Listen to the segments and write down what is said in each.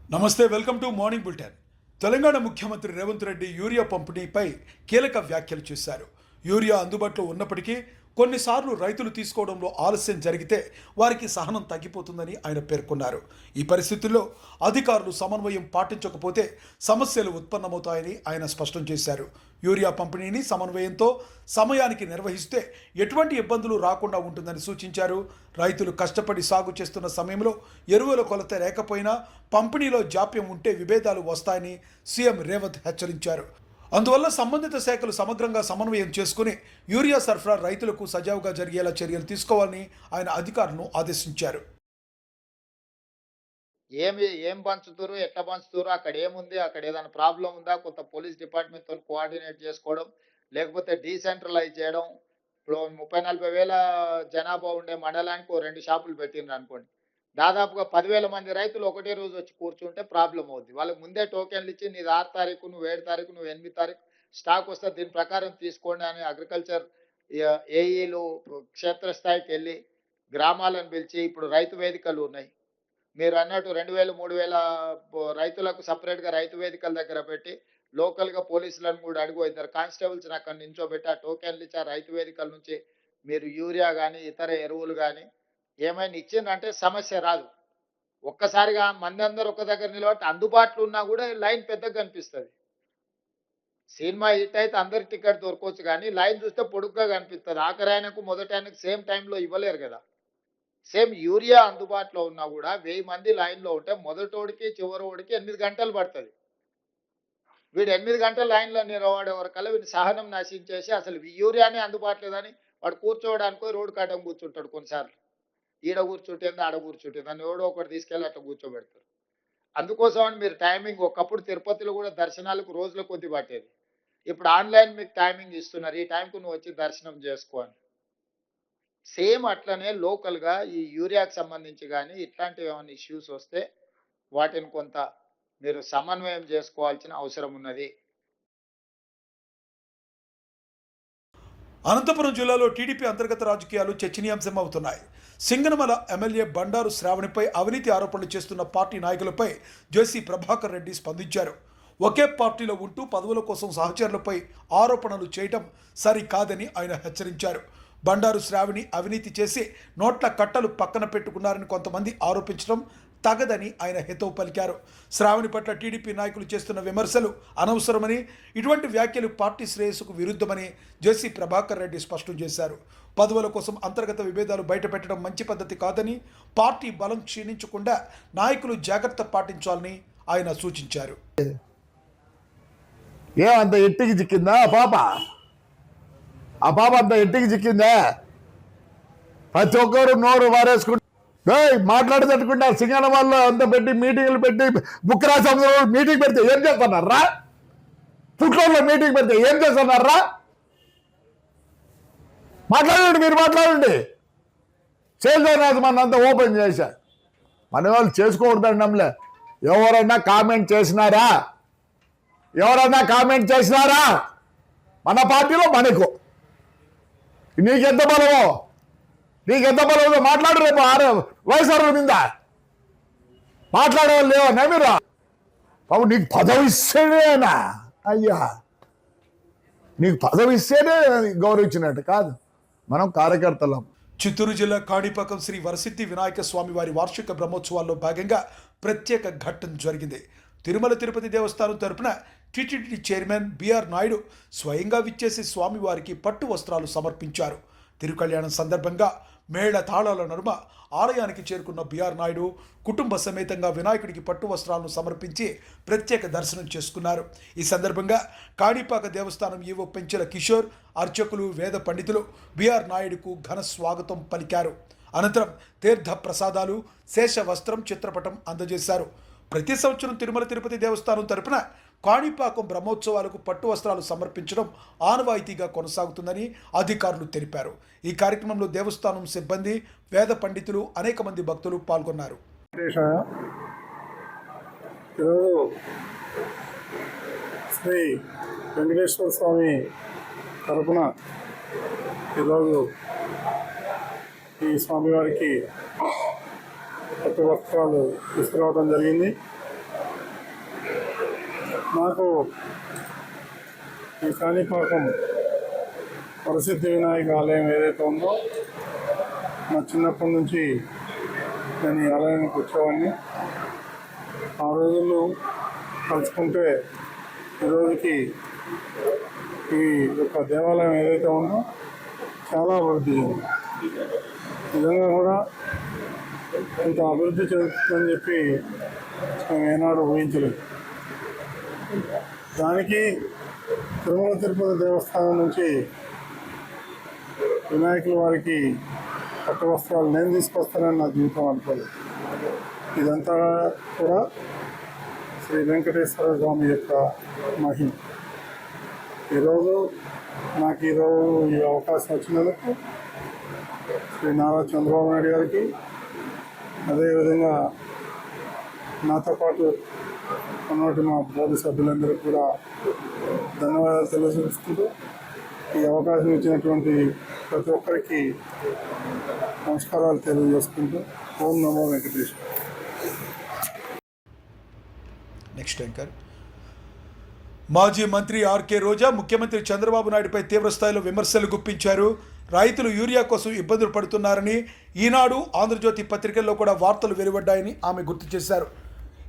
నమస్తే, welcome to morning bulletin. Telangana ముఖ్యమంత్రి Revanth Reddy urea పంపిణీపై కీలక వ్యాఖ్యలు చేశారు. యూరియా అందుబాటులో ఉన్నప్పటికీ కొన్నిసార్లు రైతులు తీసుకోవడంలో ఆలస్యం జరిగితే వారికి సహనం తగ్గిపోతుందని ఆయన పేర్కొన్నారు. ఈ పరిస్థితుల్లో అధికారులు సమన్వయం పాటించకపోతే సమస్యలు ఉత్పన్నమవుతాయని ఆయన స్పష్టం చేశారు. యూరియా పంపిణీని సమన్వయంతో సమయానికి నిర్వహిస్తే ఎటువంటి ఇబ్బందులు రాకుండా ఉంటుందని సూచించారు. రైతులు కష్టపడి సాగు చేస్తున్న సమయంలో ఎరువుల కొలత లేకపోయినా పంపిణీలో జాప్యం ఉంటే విభేదాలు వస్తాయని సీఎం రేవంత్ హెచ్చరించారు. అందువల్ల సంబంధిత శాఖలు సమగ్రంగా సమన్వయం చేసుకుని యూరియా సరఫరా రైతులకు సజావుగా జరిగేలా చర్యలు తీసుకోవాలని ఆయన అధికారులను ఆదేశించారు. ఏం పంచుతురు, ఎట్లా పంచుతురు, అక్కడ ఏముంది, అక్కడ ఏదైనా ప్రాబ్లం ఉందా, కొంత పోలీస్ డిపార్ట్మెంట్‌తో కోఆర్డినేట్ చేసుకోవడం, లేకపోతే డీసెంట్రలైజ్ చేయడం. ఇప్పుడు 30,40 వేల జనాభా ఉండే మండలానికి ఓ 2 షాపులు పెట్టిండ్రనుకోండి. దాదాపుగా 10,000 మంది రైతులు ఒకటే రోజు వచ్చి కూర్చుంటే ప్రాబ్లమ్ అవుద్ది. వాళ్ళకి ముందే టోకెన్‌లు ఇచ్చి నీది 6 తారీఖు, నువ్వు 7 తారీఖు, నువ్వు 8 తారీఖు స్టాక్ వస్తే దీని ప్రకారం తీసుకోండి అని అగ్రికల్చర్ ఏఈలు క్షేత్రస్థాయికెళ్ళి గ్రామాలను పిలిచి, ఇప్పుడు రైతు వేదికలు ఉన్నాయి. మీరన్నట్టు 2000, 3000 రైతులకు సెపరేట్‌గా రైతు వేదికల దగ్గర పెట్టి, లోకల్‌గా పోలీసులను కూడా అడుగు, ఇద్దరు కానిస్టేబుల్స్‌ని అక్కడ నించోబెట్టి, ఆ టోకెన్‌లు ఇచ్చి, ఆ రైతు వేదికల నుంచి మీరు యూరియా గానీ, ఇతర ఎరువులు గానీ ఏమైనా ఇచ్చిండ్రంటే సమస్య రాదు. ఒక్కసారిగా మందందరూ ఒక దగ్గర నిలబట్టి అందుబాటులో ఉన్నా గూడా లైన్ పెద్దగా కనిపిస్తది. సినిమా హిట్ అయితే అందరికి టికెట్ దొరకవచ్చు గానీ, లైన్ చూస్తే పొడుగ్గా కనిపిస్తది. ఆఖరాయనకు, మొదటాయనకు సేమ్ టైమ్‌లో ఇవ్వలేరు గదా! సేమ్ యూరియా అందుబాటులో ఉన్నా కూడా 1000 మంది లైన్‌లో ఉంటే మొదటోడికి, చివరోడికి 8 గంటలు పడతది. వీడు 8 గంటలు లైన్‌లో నిలబడే వరకల్లా వీడి సహనం నశించేసి అసలు యూరియానే అందుబాటులో లేదని వాడు కూర్చోవడానికో రోడ్డుకి అడ్డం కూర్చుంటాడు కొన్నిసార్లు. ఈడ కూర్చుంటేంది, ఆడ కూర్చుంటేందని ఎవడో ఒకడు తీసుకెళ్ళి అట్లా కూర్చోబెడతారు. అందుకోసమని మీరు టైమింగ్, ఒకప్పుడు తిరుపతిలో కూడా దర్శనాలకు రోజుల కొద్దీ పట్టేది. ఇప్పుడు ఆన్‌లైన్ మీకు టైమింగ్ ఇస్తున్నారు. ఈ టైంకు నువ్వు వచ్చి దర్శనం చేసుకో అని. సేమ్ అట్లనే లోకల్‌గా ఈ యూరియాకి సంబంధించి గానీ, ఇట్లాంటివి ఏమైనా ఇష్యూస్ వస్తే వాటిని కొంత మీరు సమన్వయం చేసుకోవాల్సిన అవసరం ఉన్నది. అనంతపురం జిల్లాలో టీడీపీ అంతర్గత రాజకీయాలు చర్చనీయాంశమవుతున్నాయి. సింగనమల ఎమ్మెల్యే బండారు శ్రావణిపై అవినీతి ఆరోపణలు చేస్తున్న పార్టీ నాయకులపై జేసీ ప్రభాకర్ రెడ్డి స్పందించారు. ఒకే పార్టీలో ఉంటూ పదవుల కోసం సహచరులపై ఆరోపణలు చేయటం సరికాదని ఆయన హెచ్చరించారు. బండారు శ్రావణి అవినీతి చేసి నోట్ల కట్టలు పక్కన పెట్టుకున్నారని కొంతమంది ఆరోపించడం తగదని ఆయన హితవు పలికారు. శ్రావణి పట్ల టీడీపీ నాయకులు చేస్తున్న విమర్శలు అనవసరమని, ఇటువంటి వ్యాఖ్యలు పార్టీ శ్రేయస్సుకు విరుద్ధమని జేసీ ప్రభాకర్ రెడ్డి స్పష్టం చేశారు. పదవుల కోసం అంతర్గత విభేదాలు బయటపెట్టడం మంచి పద్ధతి కాదని, పార్టీ బలం క్షీణించకుండా నాయకులు జాగ్రత్త పాటించాలని ఆయన సూచించారు. ఏమంత ఎట్టికి చిక్కిందా ఆ పాప అంత ఎట్టికి చిక్కిందా? ప్రతి ఒక్కరు నోరు వారేసుకుంటే మాట్లాడేటట్టుకుంటే సింగన వాళ్ళు అంత పెట్టి మీటింగ్లు పెట్టి బుక్కరాజు మీటింగ్ పెడితే ఏం చేస్తున్నారా? పుట్లలో మీటింగ్ పెడితే ఏం చేస్తున్నారా? మాట్లాడండి, మీరు మాట్లాడండి. చేసేది మన అంతా ఓపెన్ చేశా. మన వాళ్ళు చేసుకోకూడదండి. నమ్మలే. ఎవరైనా కామెంట్ చేసినారా? మన పార్టీలో మనకు నీకెంత బలమో మాట్లాడు. రేపు వయసు మీద మాట్లాడేవాళ్ళు లేవన్నా మీరు? బాబు, నీకు పదవి ఇస్తేనేనా? అయ్యా, నీకు పదవి ఇస్తేనే గౌరవించినట్టు కాదు. మనం కార్యకర్తలం. చిత్తూరు జిల్లా కాణిపాకం శ్రీ వరసిద్ధి వినాయక స్వామి వారి వార్షిక బ్రహ్మోత్సవాల్లో భాగంగా ప్రత్యేక ఘట్టం జరిగింది. తిరుమల తిరుపతి దేవస్థానం తరపున టీటీడీ చైర్మన్ బిఆర్ నాయుడు స్వయంగా విచ్చేసి స్వామివారికి పట్టు వస్త్రాలు సమర్పించారు. తిరుకళ్యాణం సందర్భంగా మేళ తాళాల నడుమ ఆలయానికి చేరుకున్న బిఆర్ నాయుడు కుటుంబ సమేతంగా వినాయకుడికి పట్టు వస్త్రాలను సమర్పించి ప్రత్యేక దర్శనం చేసుకున్నారు. ఈ సందర్భంగా కాణిపాక దేవస్థానం ఈవో పెంచెల కిషోర్, అర్చకులు, వేద పండితులు బిఆర్ నాయుడుకు ఘన స్వాగతం పలికారు. అనంతరం తీర్థ ప్రసాదాలు, శేష వస్త్రం, చిత్రపటం అందజేశారు. ప్రతి సంవత్సరం తిరుమల తిరుపతి దేవస్థానం తరపున కాణిపాకం బ్రహ్మోత్సవాలకు పట్టు వస్త్రాలు సమర్పించడం ఆనవాయితీగా కొనసాగుతుందని అధికారులు తెలిపారు. ఈ కార్యక్రమంలో దేవస్థానం సిబ్బంది, వేద పండితులు, అనేక మంది భక్తులు పాల్గొన్నారు. శ్రీ వెంకటేశ్వర స్వామి తరపున ఈరోజు ఈ స్వామివారికి పట్టు వస్త్రాలు తీసుకురావడం జరిగింది. నాకు ఈ కాణిపాకం వరసిద్ధి వినాయక ఆలయం ఏదైతే ఉందో నా చిన్నప్పటి నుంచి నేను ఈ ఆలయానికి వచ్చేవాడిని. ఆ రోజుల్లో తలుచుకుంటే ఈరోజుకి ఈ యొక్క దేవాలయం ఏదైతే ఉందో చాలా అభివృద్ధి చెందింది. నిజంగా కూడా ఇంత అభివృద్ధి చెందుతుందని చెప్పి మేము ఏనాడు ఊహించలేదు. దానికి తిరుమల తిరుపతి దేవస్థానం నుంచి వినాయకుల వారికి పట్టు వస్త్రాలు నేను తీసుకొస్తానని నా జీవితం అనుకోలేదు. ఇదంతా కూడా శ్రీ వెంకటేశ్వర స్వామి యొక్క మహిమ. ఈరోజు నాకు ఈ అవకాశం వచ్చినందుకు శ్రీ నారా చంద్రబాబు నాయుడు గారికి, అదేవిధంగా నాతో పాటు ఉన్నటువంటి మా బోర్డు సభ్యులందరికీ కూడా ధన్యవాదాలు తెలియజేసుకుంటూ ఈ అవకాశం ఇచ్చినటువంటి ప్రతి ఒక్కరికి నమస్కారాలు తెలియజేసుకుంటూ ఓం నమో వెంకటేశ్వర. Next anchor. మాజీ మంత్రి ఆర్కే రోజా ముఖ్యమంత్రి చంద్రబాబు నాయుడుపై తీవ్రస్థాయిలో విమర్శలు గుప్పించారు. రైతులు యూరియా కోసం ఇబ్బందులు పడుతున్నారని, ఈనాడు ఆంధ్రజ్యోతి పత్రికల్లో కూడా వార్తలు వెలువడ్డాయని ఆమె గుర్తు చేశారు.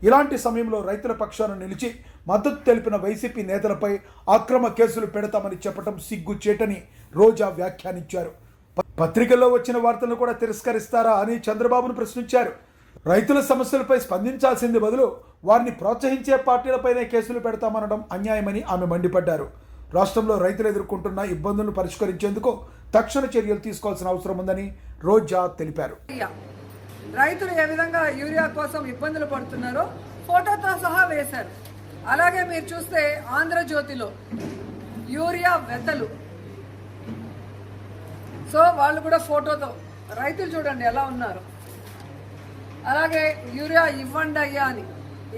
ఇలాంటి సమయంలో రైతుల పక్షాన నిలిచి మద్దతు తెలిపిన వైసీపీ నేతలపై అక్రమ కేసులు పెడతామని చెప్పడం సిగ్గుచేటని రోజా వ్యాఖ్యానించారు. పత్రికల్లో వచ్చిన వార్తలను కూడా తిరస్కరిస్తారా అని చంద్రబాబును ప్రశ్నించారు. రైతుల సమస్యలపై స్పందించాల్సింది బదులు వారిని ప్రోత్సహించే పార్టీలపైనే కేసులు పెడతామనడం అన్యాయమని ఆమె మండిపడ్డారు. రాష్ట్రంలో రైతులు ఎదుర్కొంటున్న ఇబ్బందులను పరిష్కరించేందుకు తక్షణ చర్యలు తీసుకోవాల్సిన అవసరం ఉందని రోజా తెలిపారు. రైతులు ఏ విధంగా యూరియా కోసం ఇబ్బందులు పడుతున్నారో ఫోటోతో సహా వేశారు. అలాగే మీరు చూస్తే ఆంధ్రజ్యోతిలో యూరియా వెద్దలు, సో వాళ్ళు కూడా ఫోటోతో, రైతులు చూడండి ఎలా ఉన్నారు. అలాగే యూరియా ఇవ్వండి అయ్యా అని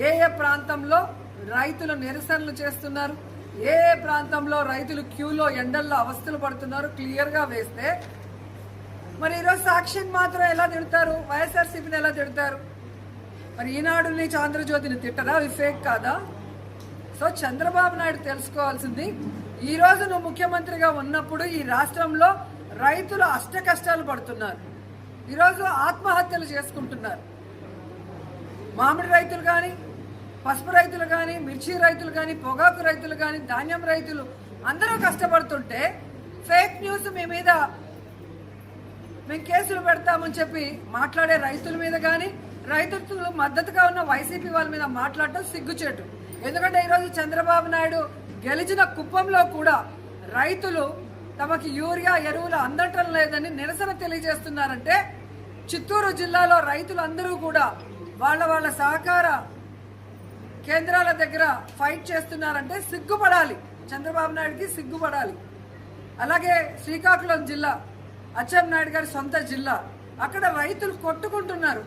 ఏ ఏ ప్రాంతంలో రైతులు నిరసనలు చేస్తున్నారు, ఏ ఏ ప్రాంతంలో రైతులు క్యూలో ఎండల్లో అవస్థలు పడుతున్నారు క్లియర్గా వేస్తే, మరి ఈరోజు సాక్షిని మాత్రం ఎలా తిడతారు, వైఎస్ఆర్సీపీని ఎలా తిడతారు? మరి ఈనాడు నుంచి ఆంధ్రజ్యోతిని తిట్టరా? అవి ఫేక్ కాదా? సో చంద్రబాబు నాయుడు తెలుసుకోవాల్సింది, ఈరోజు నువ్వు ముఖ్యమంత్రిగా ఉన్నప్పుడు ఈ రాష్ట్రంలో రైతులు అష్ట కష్టాలు పడుతున్నారు. ఈరోజు ఆత్మహత్యలు చేసుకుంటున్నారు. మామిడి రైతులు కానీ, పసుపు రైతులు కానీ, మిర్చి రైతులు కానీ, పొగాకు రైతులు కానీ, ధాన్యం రైతులు అందరూ కష్టపడుతుంటే ఫేక్ న్యూస్ మీ మీద మేము కేసులు పెడతామని చెప్పి మాట్లాడే రైతుల మీద కానీ, రైతులు మద్దతుగా ఉన్న వైసీపీ వాళ్ళ మీద మాట్లాడటం సిగ్గుచేటు. ఎందుకంటే ఈరోజు చంద్రబాబు నాయుడు గెలిచిన కుప్పంలో కూడా రైతులు తమకి యూరియా ఎరువులు అందటం లేదని నిరసన తెలియజేస్తున్నారంటే, చిత్తూరు జిల్లాలో రైతులందరూ కూడా వాళ్ళ సహకార కేంద్రాల దగ్గర ఫైట్ చేస్తున్నారంటే సిగ్గుపడాలి, చంద్రబాబు నాయుడుకి సిగ్గుపడాలి. అలాగే శ్రీకాకుళం జిల్లా అచ్చెన్నాయుడు గారి సొంత జిల్లా, అక్కడ రైతులు కొట్టుకుంటున్నారు.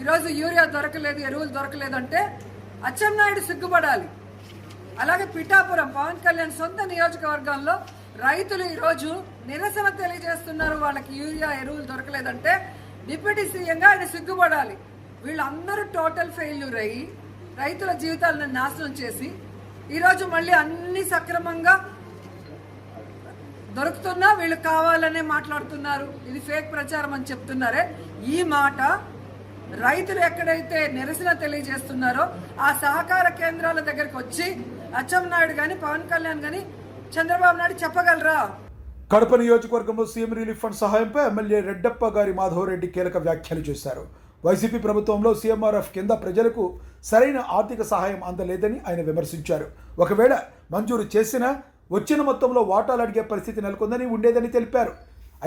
ఈరోజు యూరియా దొరకలేదు, ఎరువులు దొరకలేదంటే అచ్చెన్నాయుడు సిగ్గుపడాలి. అలాగే పిఠాపురం పవన్ కళ్యాణ్ సొంత నియోజకవర్గంలో రైతులు ఈరోజు నిరసన తెలియజేస్తున్నారు, వాళ్ళకి యూరియా ఎరువులు దొరకలేదంటే డిప్యూటీ సీఎంగా ఆయన సిగ్గుపడాలి. వీళ్ళందరూ టోటల్ ఫెయిల్యూర్ అయ్యి రైతుల జీవితాలను నాశనం చేసి ఈరోజు మళ్ళీ అన్ని సక్రమంగా దొరుకుతున్నా వీళ్ళు కావాలనే మాట్లాడుతున్నారు, ఇది ఫేక్ ప్రచారం అని చెప్తున్నారే. ఈ మాట రైతులు ఎక్కడైతే నిరసన తెలియజేస్తున్నారో ఆ సహకార కేంద్రాల దగ్గరికి వచ్చి అచ్చెన్నాయుడు కానీ, పవన్ కళ్యాణ్ కానీ, చంద్రబాబు నాయుడు చెప్పగలరా? కడప నియోజకవర్గంలో సీఎం రిలీఫ్ ఫండ్ సహాయంపై ఎమ్మెల్యే రెడ్డప్ప గారి మాధవరెడ్డి కీలక వ్యాఖ్యలు చేశారు. వైసీపీ ప్రభుత్వంలో సీఎంఆర్ఎఫ్ కింద ప్రజలకు సరైన ఆర్థిక సహాయం అందలేదని ఆయన విమర్శించారు. ఒకవేళ మంజూరు చేసినా వచ్చిన మొత్తంలో వాటాలు అడిగే పరిస్థితి నెలకొందని ఉండేదని తెలిపారు.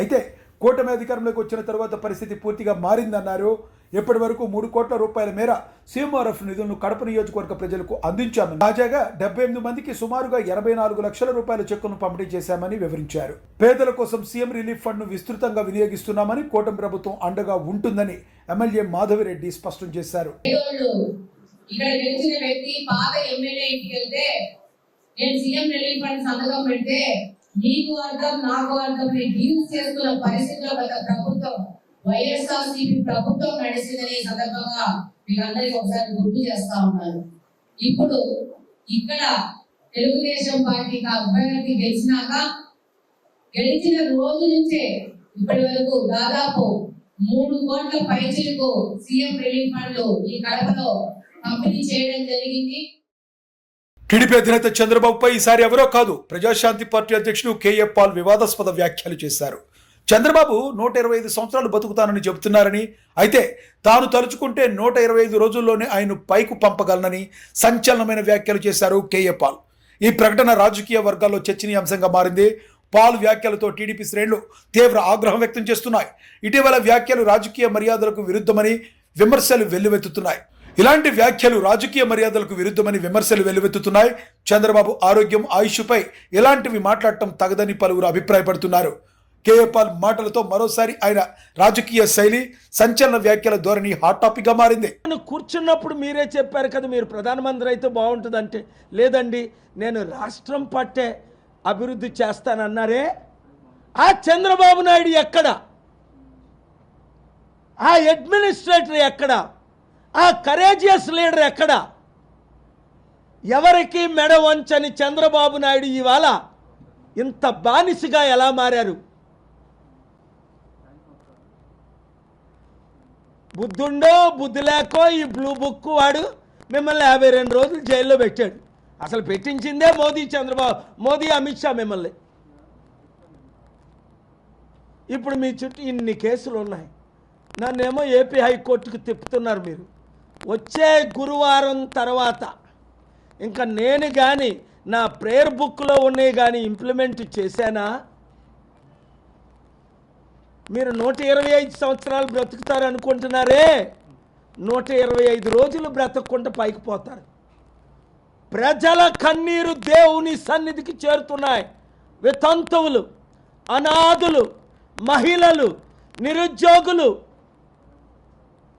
అయితే కూటమి అధికారంలోకి వచ్చిన తర్వాత పరిస్థితి పూర్తిగా మారిందన్నారు. ఇప్పటి వరకు 3 కోట్ల రూపాయల మేర సీఎంఆర్ఎఫ్ నిధులను కడప నియోజకవర్గ ప్రజలకు అందించామని, తాజాగా 78 మందికి సుమారుగా 84 లక్షల రూపాయల చెక్కును పంపిణీ చేశామని వివరించారు. పేదల కోసం సీఎం రిలీఫ్ ఫండ్ ను విస్తృతంగా వినియోగిస్తున్నామని, కూటమి ప్రభుత్వం అండగా ఉంటుందని ఎమ్మెల్యే మాధవిరెడ్డి స్పష్టం చేశారు. ఇక్కడ గెలిచిన వ్యక్తి పాత ఎమ్మెల్యే ఇంటికి వెళ్తే నేను సీఎం రిలీఫ్ ఫండ్ సంతకం పెడితే నీకు అర్థం నాకు అర్థం డీల్స్ చేసుకున్న పరిస్థితుల్లో గత ప్రభుత్వం వైఎస్ఆర్సీపీ ప్రభుత్వం నడిచిందని సందర్భంగా మీకు అందరికీ ఒకసారి గుర్తు చేస్తా ఉన్నారు. ఇప్పుడు ఇక్కడ తెలుగుదేశం పార్టీకి అభ్యర్థి గెలిచిన రోజు నుంచే ఇప్పటి వరకు దాదాపు 3 కోట్ల పైచిలకు సీఎం రిలీఫ్ ఫండ్లు ఈ కడపలో పంపిణీ చేయడం జరిగింది. టీడీపీ అధినేత చంద్రబాబుపై ఈసారి ఎవరో కాదు, ప్రజాశాంతి పార్టీ అధ్యక్షుడు కేఏ పాల్ వివాదాస్పద వ్యాఖ్యలు చేశారు. చంద్రబాబు 125 సంవత్సరాలు బతుకుతానని చెబుతున్నారని, అయితే తాను తలుచుకుంటే 125 రోజుల్లోనే ఆయన పైకు పంపగలనని సంచలనమైన వ్యాఖ్యలు చేశారు కేఏ పాల్. ఈ ప్రకటన రాజకీయ వర్గాల్లో చర్చనీయాంశంగా మారింది. పాల్ వ్యాఖ్యలతో టీడీపీ శ్రేణులు తీవ్ర ఆగ్రహం వ్యక్తం చేస్తున్నాయి. ఇటీవల వ్యాఖ్యలు రాజకీయ మర్యాదలకు విరుద్ధమని విమర్శలు వెల్లువెత్తుతున్నాయి. ఇలాంటి వ్యాఖ్యలు రాజకీయ మర్యాదలకు విరుద్ధమని విమర్శలు వెల్లువెత్తుతున్నాయి. చంద్రబాబు ఆరోగ్యం, ఆయుష్పై ఇలాంటివి మాట్లాడటం తగదని పలువురు అభిప్రాయపడుతున్నారు. కేఏ పాల్ మాటలతో మరోసారి ఆయన రాజకీయ శైలి, సంచలన వ్యాఖ్యల ధోరణి హాట్ టాపిక్ గా మారింది. కూర్చున్నప్పుడు మీరే చెప్పారు కదా, మీరు ప్రధానమంత్రి అయితే బాగుంటుందంటే, లేదండి నేను రాష్ట్రం పట్టే అభివృద్ధి చేస్తానన్నారే. ఆ చంద్రబాబు నాయుడు ఎక్కడ? ఆ అడ్మినిస్ట్రేటర్ ఎక్కడ? ఆ కరేజియస్ లీడర్ ఎక్కడ? ఎవరికి మెడ వంచని చంద్రబాబు నాయుడు ఇవాళ ఇంత బానిసగా ఎలా మారారు? బుద్ధుండో బుద్ధి లేకో ఈ బ్లూ బుక్ వాడు మిమ్మల్ని 52 రోజులు జైల్లో పెట్టాడు. అసలు పెట్టించిందే మోదీ అమిత్ షా మిమ్మల్ని. ఇప్పుడు మీ చుట్టూ ఇన్ని కేసులు ఉన్నాయి. నన్నేమో ఏపీ హైకోర్టుకు తిప్పుతున్నారు మీరు. వచ్చే గురువారం తర్వాత ఇంకా నేను కానీ నా ప్రేయర్ బుక్లో ఉన్నాయి కానీ ఇంప్లిమెంట్ చేశానా? మీరు 125 సంవత్సరాలు బ్రతుకుతారు అనుకుంటున్నారే, 125 రోజులు బ్రతకకుండా పైకి పోతారు. ప్రజల కన్నీరు దేవుని సన్నిధికి చేరుతున్నాయి. వితంతువులు, అనాథులు, మహిళలు, నిరుద్యోగులు,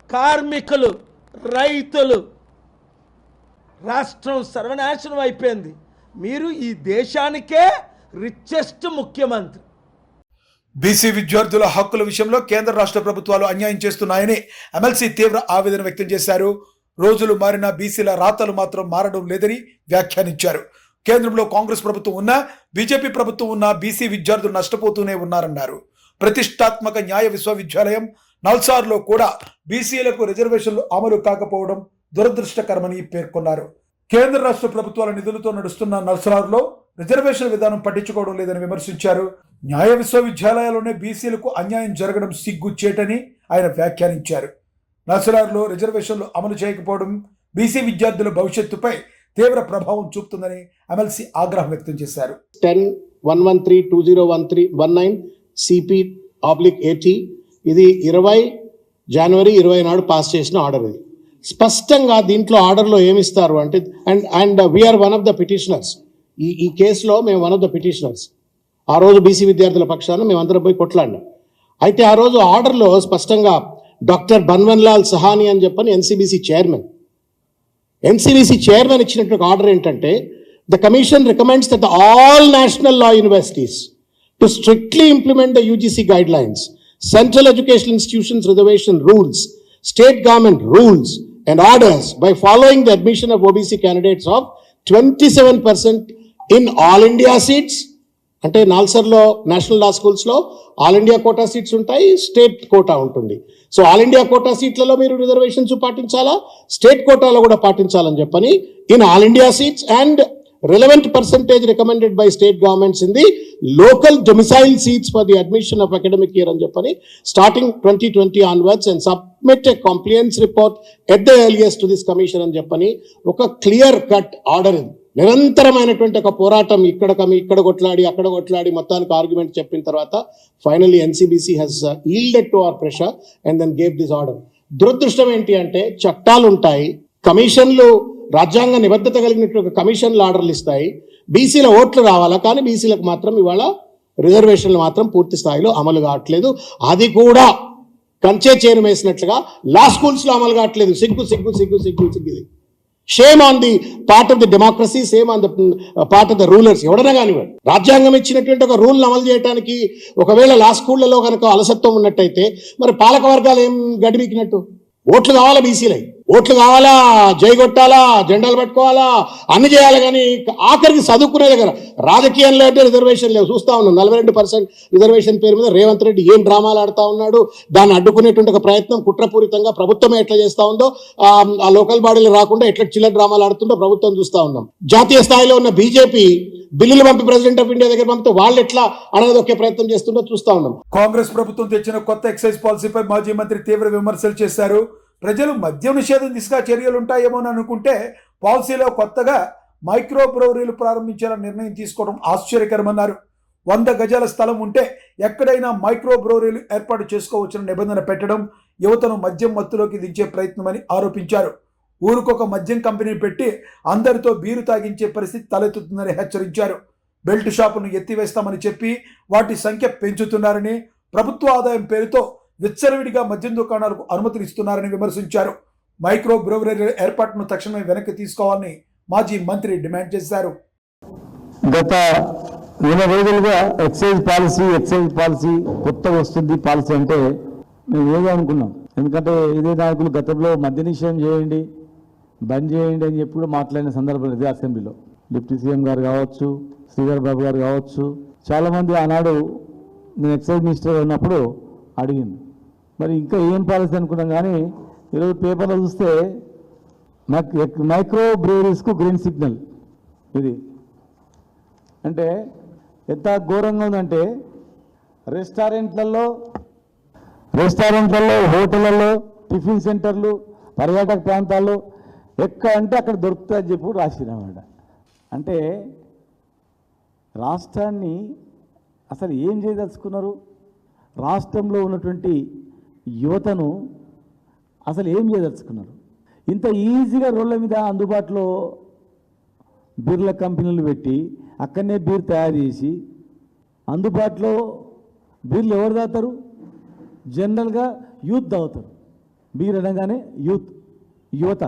కార్మికులు, రైతులు, రాష్ట్రం సర్వనాశనం అయిపోయింది. మీరు ఈ దేశానికే రిచెస్ట్ ముఖ్యమంత్రి. బీసీ విద్యార్థుల హక్కుల విషయంలో కేంద్ర రాష్ట్ర ప్రభుత్వాలు అన్యాయం చేస్తున్నాయని ఎమ్మెల్సీ తీవ్ర ఆవేదన వ్యక్తం చేశారు. రోజులు మారిన బీసీల రాతలు మాత్రం మారడం లేదని వ్యాఖ్యానించారు. కేంద్రంలో కాంగ్రెస్ ప్రభుత్వం ఉన్నా, బీజేపీ ప్రభుత్వం ఉన్నా బీసీ విద్యార్థులు నష్టపోతూనే ఉన్నారన్నారు. ప్రతిష్టాత్మక న్యాయ విశ్వవిద్యాలయం నల్సార్లో కూడా బీసీలకు రిజర్వేషన్లు అమలు కాకపోవడం దురదృష్టకరమని పేర్కొన్నారు. కేంద్ర రాష్ట్ర ప్రభుత్వాల నిధులతో నడుస్తున్న నల్సార్లో రిజర్వేషన్ విధానం పట్టించుకోవడం లేదని విమర్శించారు. న్యాయ విశ్వవిద్యాలయాల్లోనే బీసీలకు అన్యాయం జరగడం సిగ్గుచేటని ఆయన వ్యాఖ్యానించారు. నల్సార్లో రిజర్వేషన్లు అమలు చేయకపోవడం బీసీ విద్యార్థుల భవిష్యత్తుపై తీవ్ర ప్రభావం చూపుతుందని ఎమ్మెల్సీ ఆగ్రహం వ్యక్తం చేశారు. 10-113-2019 CP/AT ఇది 20 జనవరి 20 నాడు పాస్ చేసిన ఆర్డర్. ఇది స్పష్టంగా దీంట్లో ఆర్డర్లో ఏమిస్తారు అంటే, and we are one of the petitioners. ఈ కేసులో మేము వన్ ఆఫ్ ద పిటిషనర్స్. ఆ రోజు బీసీ విద్యార్థుల పక్షాన మేమందరం పోయి కొట్లాడినాం. అయితే ఆ రోజు ఆర్డర్లో స్పష్టంగా డాక్టర్ బన్వన్లాల్ సహాని అని చెప్పని ఎన్సీబీసీ చైర్మన్ ఇచ్చినటువంటి ఆర్డర్ ఏంటంటే, the commission recommends that all national law universities to strictly implement the UGC guide lines, central education institutions reservation rules, state government rules and orders by following the admission of OBC candidates of 27% in all India seats. అంటే నాల్సర్లో national లా స్కూల్స్లో all India quota seats ఉంటాయి, state quota ఉంటుంది. So all India quota సీట్లలో మీరు reservations పాటించాలా, state కోటాలో కూడా పాటించాలని చెప్పని in all India seats and relevant percentage recommended by state governments in the local domicile seats for the admission of academic year అని చెప్పని starting 2020 onwards and submit a compliance report at the earliest to this commission అని చెప్పని ఒక clear cut order. నిరంతరమైనటువంటి ఒక పోరాటం, ఇక్కడ కొట్లాడి అక్కడ కొట్లాడి మొత్తానికి ఆర్గ్యుమెంట్ చెప్పిన తర్వాత finally NCBC has yielded to our pressure and then gave this order. దురదృష్టం ఏంటి అంటే, చట్టాలు ఉంటాయి, కమిషన్లు రాజ్యాంగ నిబద్ధత కలిగినటువంటి కమిషన్లు ఆర్డర్లు ఇస్తాయి, బీసీల ఓట్లు రావాలా, కానీ బీసీలకు మాత్రం ఇవాళ రిజర్వేషన్లు మాత్రం పూర్తి స్థాయిలో అమలు కావట్లేదు. అది కూడా కంచే చేరు వేసినట్లుగా లా స్కూల్స్లో అమలు కావట్లేదు. సిగ్గు. ఇది shame on the part of the democracy, same on the part of the rulers. ఎవడన్నా కానివ్వండి, రాజ్యాంగం ఇచ్చినటువంటి ఒక రూల్ని అమలు చేయడానికి ఒకవేళ లా స్కూళ్లలో కనుక అలసత్వం ఉన్నట్టయితే మరి పాలక వర్గాలు ఏం గడిపికినట్టు? ఓట్లు కావాలా బీసీలై, ఓట్లు కావాలా, జై కొట్టాలా, జెండాలు పట్టుకోవాలా, అన్ని చేయాలి. కానీ ఆఖరికి చదువుకునే దగ్గర రాజకీయంలో అంటే రిజర్వేషన్ లేవు. చూస్తా ఉన్నాం 42% రిజర్వేషన్ పేరు మీద రేవంత్ రెడ్డి ఏం డ్రామాలు ఆడుతూ ఉన్నాడు. దాన్ని అడ్డుకునేటువంటి ఒక ప్రయత్నం కుట్రపూరితంగా ప్రభుత్వమే ఎట్లా చేస్తూ ఉందో, ఆ లోకల్ బాడీలు రాకుండా ఎట్లా చిల్లర డ్రామాలు ఆడుతుందో ప్రభుత్వం చూస్తూ ఉన్నాం. జాతీయ స్థాయిలో ఉన్న బీజేపీ బిల్లులు పంపి ప్రెసిడెంట్ ఆఫ్ ఇండియా దగ్గర పంపితే వాళ్ళు ఎట్లా అనగదొక్కే ప్రయత్నం చేస్తుందో చూస్తూ ఉన్నాం. కాంగ్రెస్ ప్రభుత్వం తెచ్చిన కొత్త ఎక్సైజ్ పాలసీపై మాజీ మంత్రి తీవ్ర విమర్శలు చేశారు. ప్రజలు మద్యం నిషేధం దిశగా చర్యలుంటాయేమో అని అనుకుంటే పాలసీలో కొత్తగా మైక్రో బ్రౌరీలు ప్రారంభించాలని నిర్ణయం తీసుకోవడం ఆశ్చర్యకరమన్నారు. 100 గజాల స్థలం ఉంటే ఎక్కడైనా మైక్రో బ్రౌరీలు ఏర్పాటు చేసుకోవచ్చిన నిబంధన పెట్టడం యువతను మద్యం మత్తులోకి దించే ప్రయత్నమని ఆరోపించారు. ఊరికొక మద్యం కంపెనీ పెట్టి అందరితో బీరు తాగించే పరిస్థితి తలెత్తుతుందని హెచ్చరించారు. బెల్ట్ షాపును ఎత్తివేస్తామని చెప్పి వాటి సంఖ్య పెంచుతున్నారని, ప్రభుత్వ ఆదాయం పేరుతో విచ్చలవిడిగా మద్యం దుకాణాలకు అనుమతులు ఇస్తున్నారని విమర్శించారు. మైక్రో బ్రౌరీల ఏర్పాటును తక్షణమే వెనక్కి తీసుకోవాలని మాజీ మంత్రి డిమాండ్ చేశారు. గత 20 రోజులుగా ఎక్సైజ్ పాలసీ కొత్తగా వస్తుంది పాలసీ అంటే మేము ఏదో అనుకున్నాం. ఎందుకంటే ఇదే నాయకులు గతంలో మద్య నిషేధం చేయండి, బంద్ చేయండి అని చెప్పి కూడా మాట్లాడిన సందర్భం ఇదే అసెంబ్లీలో. డిప్యూటీ సీఎం గారు కావచ్చు, శ్రీధర్ బాబు గారు కావచ్చు, చాలామంది ఆనాడు నేను ఎక్సైజ్ మినిస్టర్ ఉన్నప్పుడు అడిగింది. మరి ఇంకా ఏం పాలసీ అనుకున్నాం. కానీ ఈరోజు పేపర్లో చూస్తే మైక్రో బ్రూవరీస్కు గ్రీన్ సిగ్నల్. ఇది అంటే ఎంత ఘోరంగా ఉందంటే రెస్టారెంట్లలో, హోటళ్లలో, టిఫిన్ సెంటర్లు, పర్యాటక ప్రాంతాల్లో ఎక్కడ అంటే అక్కడ దొరుకుతుందని చెప్పి రాసినమాట. అంటే రాష్ట్రాన్ని అసలు ఏం చేయదలుచుకున్నారు? రాష్ట్రంలో ఉన్నటువంటి యువతను అసలు ఏం చేయదలుచుకున్నారు? ఇంత ఈజీగా రోడ్ల మీద అందుబాటులో బీర్ల కంపెనీలు పెట్టి అక్కడనే బీర్ తయారు చేసి అందుబాటులో బీర్లు ఎవరు తాగుతారు? జనరల్గా యూత్ తాగుతారు. బీర్ అనగానే యువత.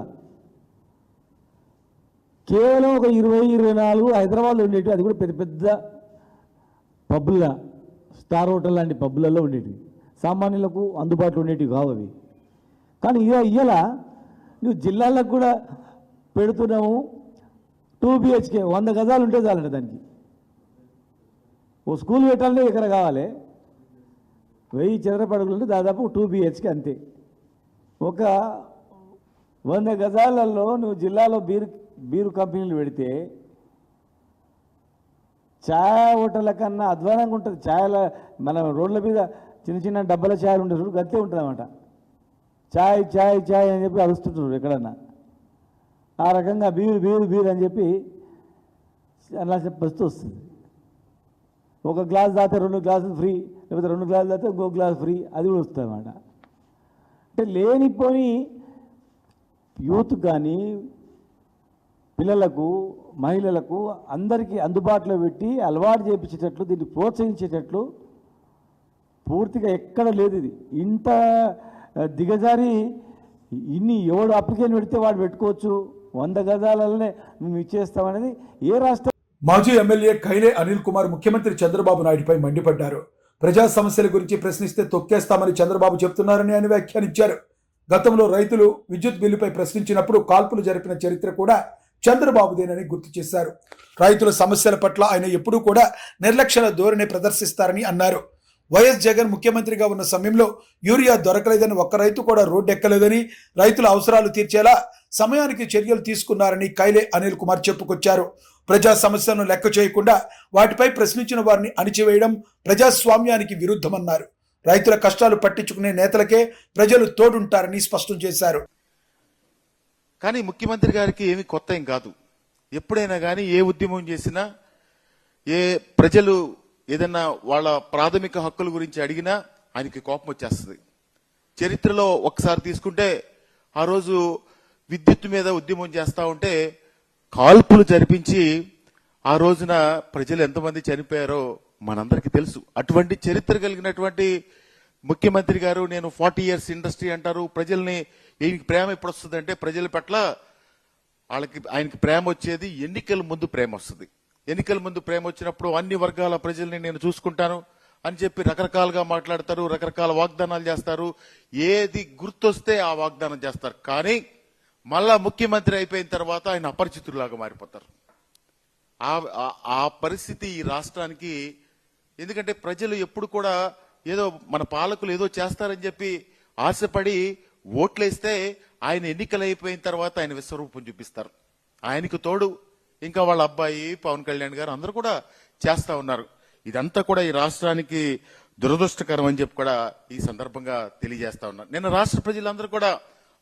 కేవలం ఒక 20-24 హైదరాబాద్లో ఉండేవి, అది కూడా పెద్ద పెద్ద పబ్బుల, స్టార్ హోటల్ లాంటి పబ్బులలో ఉండేటివి. సామాన్యులకు అందుబాటులో ఉండేటివి కావు అవి. కానీ ఇవాళ నువ్వు జిల్లాలకు కూడా పెడుతున్నాము. 2 BHK 100 గజాలు ఉంటే చాలంట దానికి. ఓ స్కూల్ పెట్టాలంటే ఎక్కడ కావాలి? 1000 చదరపు అడుగులు ఉంటే దాదాపు 2 BHK అంతే. ఒక 100 గజాలలో నువ్వు జిల్లాలో బీరు కంపెనీలు పెడితే ఛాయ్ హోటళ్ళ కన్నా అధ్వానంగా ఉంటుంది. ఛాయల మన రోడ్ల మీద చిన్న చిన్న డబ్బాల ఛాయలు ఉండేది గతే ఉంటుంది అన్నమాట. ఛాయ్ అని చెప్పి అరుస్తుంటారు ఎక్కడన్నా. ఆ రకంగా బీరు అని చెప్పి అలా చెప్పొస్తూ వస్తుంది. ఒక గ్లాస్ దాతే 2 గ్లాసులు ఫ్రీ, లేకపోతే 2 గ్లాసులు దాతే ఇంకో గ్లాస్ ఫ్రీ, అది కూడా వస్తుంది అన్నమాట. అంటే లేనిపోని యూత్ కానీ పిల్లలకు, మహిళలకు అందరికీ అందుబాటులో పెట్టి అలవాటు చేయించేటట్లు, దీన్ని ప్రోత్సహించేటట్లు పూర్తిగా ఎక్కడ లేదు. ఇది ఇంత దిగజారి ఇన్ని ఎవడు అప్లికేషన్ పెడితే వాడు పెట్టుకోవచ్చు, 100 గజాలనే మేము ఇచ్చేస్తామనేది ఏ రాష్ట్రం? మాజీ ఎమ్మెల్యే కైలే అనిల్ కుమార్ ముఖ్యమంత్రి చంద్రబాబు నాయుడుపై మండిపడ్డారు. ప్రజా సమస్యల గురించి ప్రశ్నిస్తే తొక్కేస్తామని చంద్రబాబు చెప్తున్నారని ఆయన వ్యాఖ్యానించారు. గతంలో రైతులు విద్యుత్ బిల్లుపై ప్రశ్నించినప్పుడు కాల్పులు జరిపిన చరిత్ర కూడా చంద్రబాబుదేనని గుర్తు చేశారు. రైతుల సమస్యల పట్ల ఆయన ఎప్పుడూ కూడా నిర్లక్ష్య ధోరణి ప్రదర్శిస్తారని అన్నారు. వైఎస్ జగన్ ముఖ్యమంత్రిగా ఉన్న సమయంలో యూరియా దొరకలేదని ఒక్క రైతు కూడా రోడ్డెక్కలేదని, రైతుల అవసరాలు తీర్చేలా సమయానికి చర్యలు తీసుకున్నారని కైలే అనిల్ కుమార్ చెప్పుకొచ్చారు. ప్రజా సమస్యలను లెక్క చేయకుండా వాటిపై ప్రశ్నించిన వారిని అణిచివేయడం ప్రజాస్వామ్యానికి విరుద్ధమన్నారు. రైతుల కష్టాలు పట్టించుకునే నేతలకే ప్రజలు తోడుంటారని స్పష్టం చేశారు. కానీ ముఖ్యమంత్రి గారికి ఏమి కొత్త ఏం కాదు. ఎప్పుడైనా కానీ ఏ ఉద్యమం చేసినా, ఏ ప్రజలు ఏదన్నా వాళ్ళ ప్రాథమిక హక్కుల గురించి అడిగినా ఆయనకి కోపం వచ్చేస్తుంది. చరిత్రలో ఒకసారి తీసుకుంటే ఆ రోజు విద్యుత్ మీద ఉద్యమం చేస్తా ఉంటే కాల్పులు జరిపించి ఆ రోజున ప్రజలు ఎంతమంది చనిపోయారో మనందరికీ తెలుసు. అటువంటి చరిత్ర కలిగినటువంటి ముఖ్యమంత్రి గారు నేను 40 years ఇండస్ట్రీ అంటారు. ప్రజల్ని ఈయనకి ప్రేమ ఎప్పుడు వస్తుంది అంటే ప్రజల పట్ల ఆయనకి ప్రేమ వచ్చేది ఎన్నికల ముందు ప్రేమ వస్తుంది. ఎన్నికల ముందు ప్రేమ వచ్చినప్పుడు అన్ని వర్గాల ప్రజల్ని నేను చూసుకుంటాను అని చెప్పి రకరకాలుగా మాట్లాడతారు, రకరకాల వాగ్దానాలు చేస్తారు. ఏది గుర్తొస్తే ఆ వాగ్దానం చేస్తారు. కానీ మళ్ళా ముఖ్యమంత్రి అయిపోయిన తర్వాత ఆయన అపరిచితులాగా మారిపోతారు. ఆ పరిస్థితి ఈ రాష్ట్రానికి. ఎందుకంటే ప్రజలు ఎప్పుడు కూడా ఏదో మన పాలకులు ఏదో చేస్తారని చెప్పి ఆశపడి ఓట్లేస్తే ఆయన ఎన్నికలు అయిపోయిన తర్వాత ఆయన విశ్వరూపం చూపిస్తారు. ఆయనకు తోడు ఇంకా వాళ్ళ అబ్బాయి పవన్ కళ్యాణ్ గారు అందరూ కూడా చేస్తా ఉన్నారు. ఇదంతా కూడా ఈ రాష్ట్రానికి దురదృష్టకరం అని చెప్పి కూడా ఈ సందర్భంగా తెలియజేస్తా ఉన్నారు. నిన్న రాష్ట్ర ప్రజలందరూ కూడా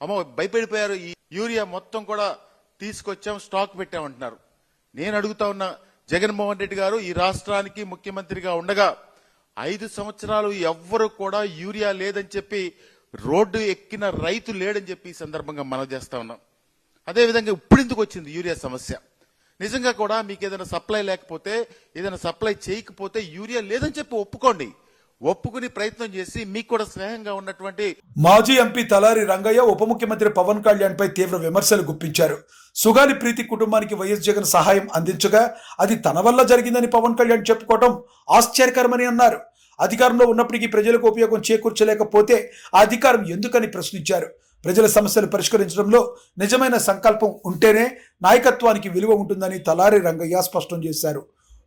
అమ్మో భయపడిపోయారు. ఈ యూరియా మొత్తం కూడా తీసుకొచ్చాం, స్టాక్ పెట్టామంటున్నారు. నేను అడుగుతా ఉన్నా, జగన్మోహన్ రెడ్డి గారు ఈ రాష్ట్రానికి ముఖ్యమంత్రిగా ఉండగా 5 సంవత్సరాలు ఎవ్వరు కూడా యూరియా లేదని చెప్పి రోడ్డు ఎక్కిన రైతు లేడని చెప్పి ఈ సందర్భంగా మనం చేస్తా ఉన్నాం. అదేవిధంగా ఇప్పుడు ఎందుకు వచ్చింది యూరియా సమస్య? నిజంగా కూడా మీకు ఏదైనా సప్లై లేకపోతే, ఏదైనా సప్లై చేయకపోతే యూరియా లేదని చెప్పి ఒప్పుకోండి. ఒప్పుకుని ప్రయత్నం చేసి మీకు కూడా స్నేహంగా ఉన్నటువంటి మాజీ ఎంపీ తలారి రంగయ్య ఉప ముఖ్యమంత్రి పవన్ కళ్యాణ్ పై తీవ్ర విమర్శలు గుప్పించారు. సుగాలి ప్రీతి కుటుంబానికి వైఎస్ జగన్ సహాయం అందించగా అది తన వల్ల జరిగిందని పవన్ కళ్యాణ్ చెప్పుకోవడం ఆశ్చర్యకరమని అన్నారు. అధికారంలో ఉన్నప్పటికీ ప్రజలకు ఉపయోగం చేకూర్చలేకపోతే ఆ అధికారం ఎందుకని ప్రశ్నించారు. ప్రజల సమస్యలు పరిష్కరించడంలో నిజమైన సంకల్పం ఉంటేనే నాయకత్వానికి విలువ ఉంటుందని తలారి రంగయ్య స్పష్టం చేశారు.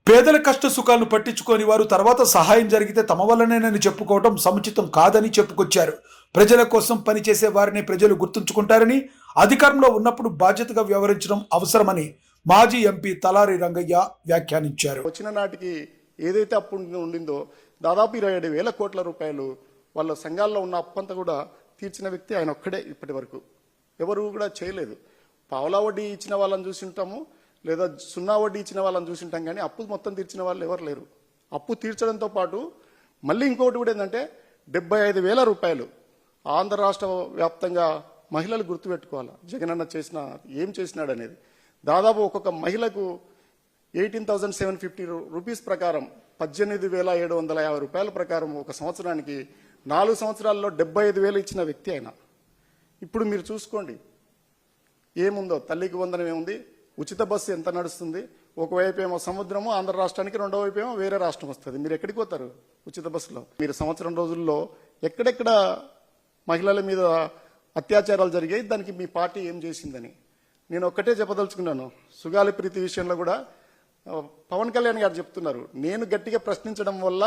పేదల కష్ట సుఖాలను పట్టించుకోని వారు తర్వాత సహాయం జరిగితే తమ వల్లనేనని చెప్పుకోవడం సముచితం కాదని చెప్పుకొచ్చారు. ప్రజల కోసం పనిచేసే వారిని ప్రజలు గుర్తుంచుకుంటారని, అధికారంలో ఉన్నప్పుడు బాధ్యతగా వ్యవహరించడం అవసరమని మాజీ ఎంపీ తలారి రంగయ్య వ్యాఖ్యానించారు. వచ్చిన నాటికి ఏదైతే అప్పు ఉండిందో దాదాపు 27,000 కోట్ల రూపాయలు వాళ్ళ సంఘాల్లో ఉన్న అప్పంతా కూడా తీర్చిన వ్యక్తి ఆయన ఒక్కడే. ఇప్పటి వరకు ఎవరు కూడా చేయలేదు. పావలా వడ్డీ ఇచ్చిన వాళ్ళని చూసి ఉంటాము, లేదా 0 వడ్డీ ఇచ్చిన వాళ్ళని చూసి ఉంటాం, కానీ అప్పు మొత్తం తీర్చిన వాళ్ళు ఎవరు లేరు. అప్పు తీర్చడంతో పాటు మళ్ళీ ఇంకోటి కూడా ఏంటంటే 75,000 రూపాయలు ఆంధ్ర రాష్ట్ర వ్యాప్తంగా మహిళలు గుర్తుపెట్టుకోవాలి జగనన్న ఏం చేసినాడు అనేది. దాదాపు ఒక్కొక్క మహిళకు 18,750 రూపీస్ ప్రకారం 18,750 రూపాయల ప్రకారం ఒక సంవత్సరానికి 4 సంవత్సరాల్లో 75,000 ఇచ్చిన వ్యక్తి ఆయన. ఇప్పుడు మీరు చూసుకోండి ఏముందో. తల్లికి వందనం ఏముంది, ఉచిత బస్సు ఎంత నడుస్తుంది, ఒకవైపు ఏమో సముద్రము ఆంధ్ర రాష్ట్రానికి, రెండో వైపు ఏమో వేరే రాష్ట్రం వస్తుంది. మీరు ఎక్కడికి పోతారు ఉచిత బస్సులో? మీరు సంవత్సరం రోజుల్లో ఎక్కడెక్కడ మహిళల మీద అత్యాచారాలు జరిగాయి, దానికి మీ పార్టీ ఏం చేసిందని నేను ఒక్కటే చెప్పదలుచుకున్నాను. సుగాలి ప్రీతి విషయంలో కూడా పవన్ కళ్యాణ్ గారు చెప్తున్నారు, నేను గట్టిగా ప్రశ్నించడం వల్ల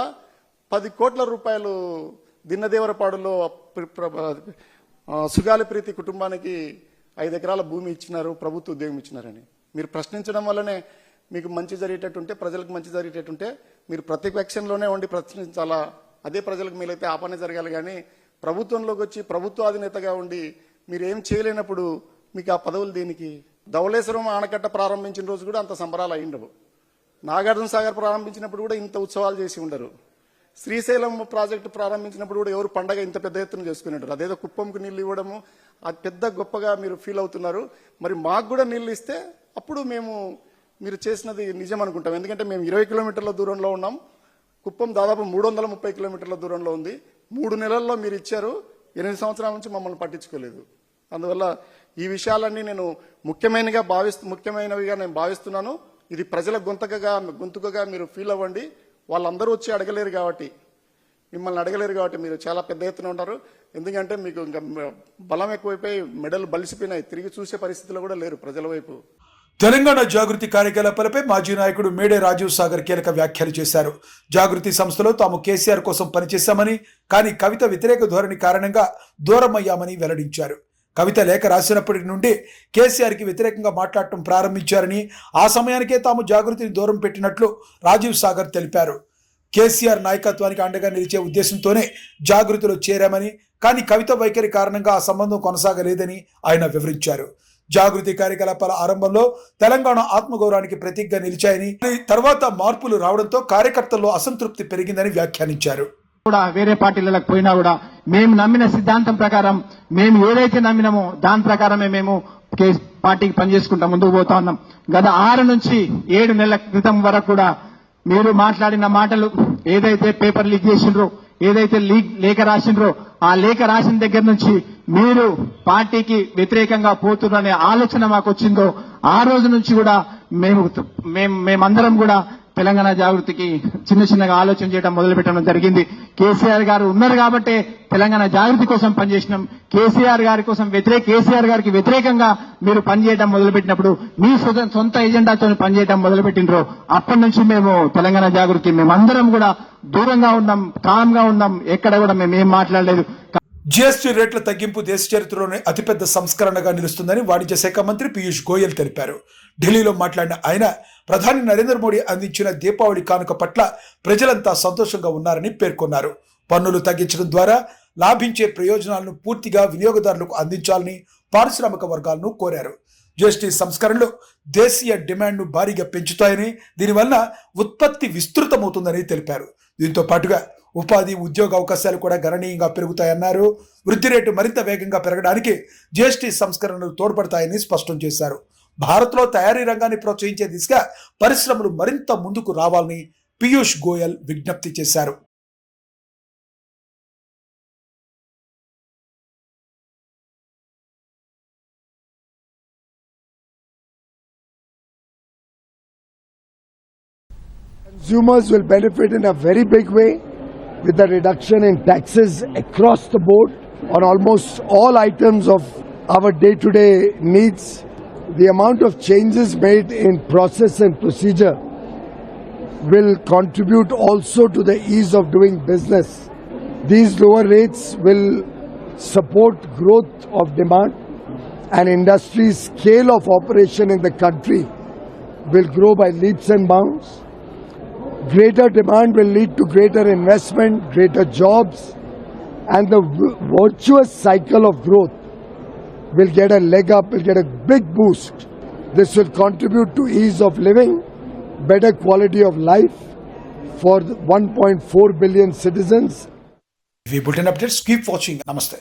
10 కోట్ల రూపాయలు దిన్నదేవరపాడులో సుగాలి ప్రీతి కుటుంబానికి 5 ఎకరాల భూమి ఇచ్చినారు, ప్రభుత్వ ఉద్యోగం ఇచ్చినారని. మీరు ప్రశ్నించడం వల్లనే మీకు మంచి జరిగేటట్టుంటే, ప్రజలకు మంచి జరిగేటట్టుంటే మీరు ప్రతిపక్షంలోనే ఉండి ప్రశ్నించాలా. అదే ప్రజలకు మేలైతే ఆ పని జరగాలి. కానీ ప్రభుత్వంలోకి వచ్చి ప్రభుత్వ అధినేతగా ఉండి మీరు ఏం చేయలేనప్పుడు మీకు ఆ పదవులు దేనికి? ధవళేశ్వరం ఆనకట్ట ప్రారంభించిన రోజు కూడా అంత సంబరాలు అయ్యిండవు. నాగార్జున సాగర్ ప్రారంభించినప్పుడు కూడా ఇంత ఉత్సవాలు చేసి ఉండరు. శ్రీశైలం ప్రాజెక్టు ప్రారంభించినప్పుడు కూడా ఎవరు పండగ ఇంత పెద్ద ఎత్తున చేసుకుని ఉంటారు. అదేదో కుప్పంకు నీళ్ళు ఇవ్వడము అది పెద్ద గొప్పగా మీరు ఫీల్ అవుతున్నారు. మరి మాకు కూడా నీళ్ళు ఇస్తే అప్పుడు మీరు చేసినది నిజం అనుకుంటాం. ఎందుకంటే మేము 20 కిలోమీటర్ల దూరంలో ఉన్నాం, కుప్పం దాదాపు 330 కిలోమీటర్ల దూరంలో ఉంది. 3 నెలల్లో మీరు ఇచ్చారు, 8 సంవత్సరాల నుంచి మమ్మల్ని పట్టించుకోలేదు. అందువల్ల ఈ విషయాలన్నీ నేను ముఖ్యమైనవిగా నేను భావిస్తున్నాను. ఇది ప్రజల గొంతుకగా మీరు ఫీల్ అవ్వండి. వాళ్ళందరూ వచ్చి అడగలేరు కాబట్టి, మిమ్మల్ని అడగలేరు కాబట్టి మీరు చాలా పెద్ద ఎత్తున ఉంటారు. ఎందుకంటే మీకు ఇంకా బలం ఎక్కువైపోయి మెడలు బలిసిపోయినాయి, తిరిగి చూసే పరిస్థితిలో కూడా లేరు ప్రజల వైపు. తెలంగాణ జాగృతి కార్యకలాపాలపై మాజీ నాయకుడు మేడే రాజీవ్ సాగర్ కీలక వ్యాఖ్యలు చేశారు. జాగృతి సంస్థలో తాము కేసీఆర్ కోసం పనిచేశామని, కానీ కవిత వ్యతిరేక ధోరణి కారణంగా దూరమయ్యామని వెల్లడించారు. కవిత లేఖ రాసినప్పటి నుండి కేసీఆర్కి వ్యతిరేకంగా మాట్లాడటం ప్రారంభించారని, ఆ సమయానికే తాము జాగృతిని దూరం పెట్టినట్లు రాజీవ్ సాగర్ తెలిపారు. కేసీఆర్ నాయకత్వానికి అండగా నిలిచే ఉద్దేశంతోనే జాగృతిలో చేరామని, కానీ కవిత వైఖరి కారణంగా ఆ సంబంధం కొనసాగలేదని ఆయన వివరించారు. జాగృతి కార్యకలాపాల ఆరంభంలో తెలంగాణ ఆత్మగౌరవానికి ప్రతీకగా నిలిచాయని, తర్వాత మార్పులు రావడంతో కార్యకర్తల్లో అసంతృప్తి పెరిగిందని వ్యాఖ్యానించారు. కూడా వేరే పార్టీలకు పోయినా కూడా మేము నమ్మిన సిద్ధాంతం ప్రకారం, మేము ఏదైతే నమ్మినామో దాని ప్రకారమే మేము పార్టీకి పనిచేసుకుంటా ముందుకు పోతా ఉన్నాం. గత 6 నుంచి 7 నెలల క్రితం వరకు కూడా మీరు మాట్లాడిన మాటలు ఏదైతే పేపర్ లీక్ చేసిండ్రో, ఏదైతే లేఖ రాసిండ్రో, ఆ లేఖ రాసిన దగ్గర నుంచి మీరు పార్టీకి వ్యతిరేకంగా పోతున్నారనే ఆలోచన మాకు వచ్చిందో ఆ రోజు నుంచి కూడా మేమందరం కూడా తెలంగాణ జాగృతికి చిన్నగా ఆలోచన చేయడం మొదలు పెట్టడం జరిగింది. కేసీఆర్ గారు ఉన్నారు కాబట్టి తెలంగాణ జాగృతి కోసం పనిచేసినాం. కేసీఆర్ గారికి వ్యతిరేకంగా మీరు పనిచేయడం మొదలుపెట్టినప్పుడు మీ సొంత ఎజెండాతో పనిచేయడం మొదలుపెట్టినరో అప్పటి నుంచి మేము తెలంగాణ జాగృతి మేమందరం కూడా దూరంగా ఉన్నాం, కామ్గా ఉన్నాం. ఎక్కడ కూడా మేము ఏం మాట్లాడలేదు. జీఎస్టీ రేట్ల తగ్గింపు దేశ చరిత్రలోనే అతిపెద్ద సంస్కరణగా నిలుస్తుందని వాణిజ్య శాఖ మంత్రి పీయూష్ గోయల్ తెలిపారు. ఢిల్లీలో మాట్లాడిన ఆయన ప్రధాని నరేంద్ర మోడీ అందించిన దీపావళి కానుక పట్ల ప్రజలంతా సంతోషంగా ఉన్నారని పేర్కొన్నారు. పన్నులు తగ్గించడం ద్వారా లాభించే ప్రయోజనాలను పూర్తిగా వినియోగదారులకు అందించాలని పారిశ్రామిక వర్గాలను కోరారు. జీఎస్టీ సంస్కరణలు దేశీయ డిమాండ్ను భారీగా పెంచుతాయని, దీనివల్ల ఉత్పత్తి విస్తృతమవుతుందని తెలిపారు. దీంతో పాటుగా ఉపాధి, ఉద్యోగ అవకాశాలు కూడా గణనీయంగా పెరుగుతాయన్నారు. వృద్ధి రేటు మరింత వేగంగా పెరగడానికి జీఎస్టీ సంస్కరణలు తోడ్పడతాయని స్పష్టం చేశారు. భారత్లో తయారీ రంగాన్ని ప్రోత్సహించే దిశగా పరిశ్రమలు మరింత ముందుకు రావాలని పీయూష్ గోయల్ విజ్ఞప్తి చేశారు. Consumers will benefit in a very big way with the reduction in taxes across the board on almost all items of our day-to-day needs. The amount of changes made in process and procedure will contribute also to the ease of doing business. These lower rates will support growth of demand, and industry's scale of operation in the country will grow by leaps and bounds. Greater demand will lead to greater investment, greater jobs, and the virtuous cycle of growth will get a leg up, will get a big boost. This will contribute to ease of living, better quality of life for 1.4 billion citizens. If you put in updates, keep watching. Namaste.